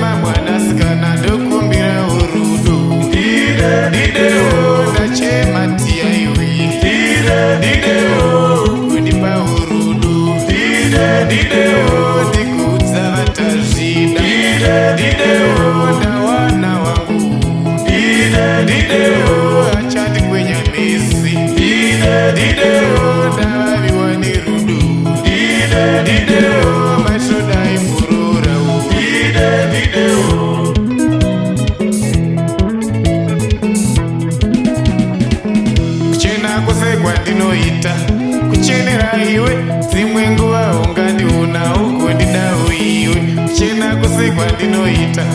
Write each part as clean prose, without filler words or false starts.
ndachema mwanasikana ndokumbira urudo. Ndachema tiyaiwe kundipa urudo. Ndikudza vatazvida ndawana wangu. Achandikwenya misi ndavaviwa nerudo. Mashodai murora kuchena kwose kwandinoita kuchenera iwe dzimwe nguva ungandiona ugondidawo iwe. Kuchena kwose kwandinoita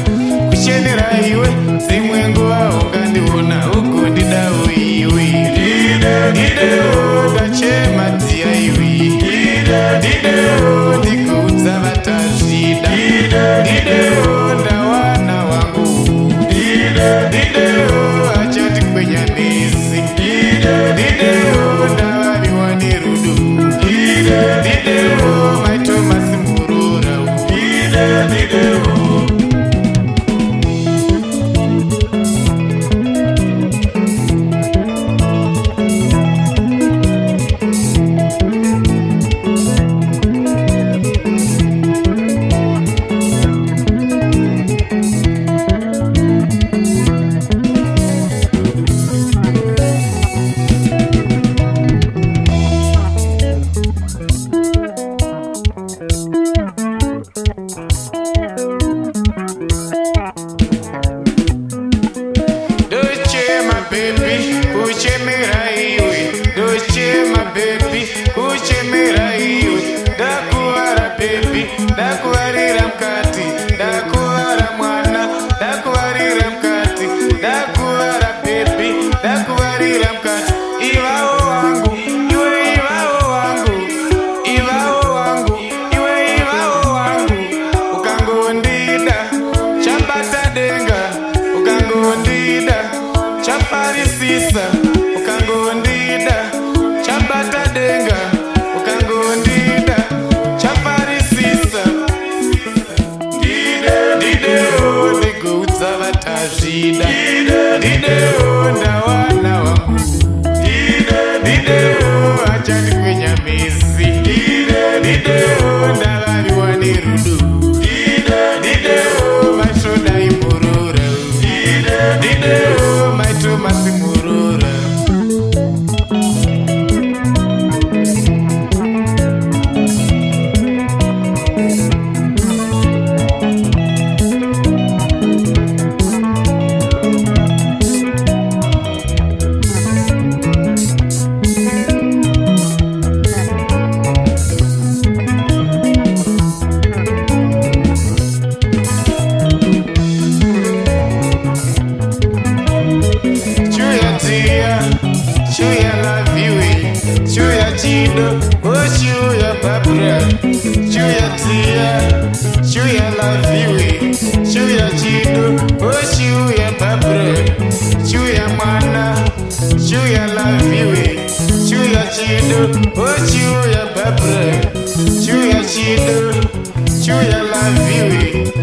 kuchenera iwe dzimwe nguva ungandiona ugondidawo iwe. Ndachema tiyaiwe ndikudza vatazvida ndawana wangu. Achatikwenya misi ndavaviwa nerudo. Maitomasi murora kuchemera iwe. Ndochema bebi kuchemera iwe. Ndakuvara bebi ndakuvarira mukati. Ndakuvara mwana ndakuvarira mukati. Ndakuvara bebi ndakuvarira mukati. Ivavo wangu iwe ivavo wangu. Ivavo wangu iwe ivavo wangu. Ukangondida chabata denga. Ukangondida chaparisisa. Ukangondida chabata denga. Ukangondida chaparisisa. Ndikudza vatazvida ndawana wangu. Achandikwenya misi ndavaviwa nerudo. Mashodai murora maitomasi murora. Chuya love you, chuya chido, oh chuya babra. Chuya tia, chuya love you, chuya chido, oh chuya babra. Chuya mana, chuya love you, chuya chido, oh chuya babra. Chuya chido, chuya love you.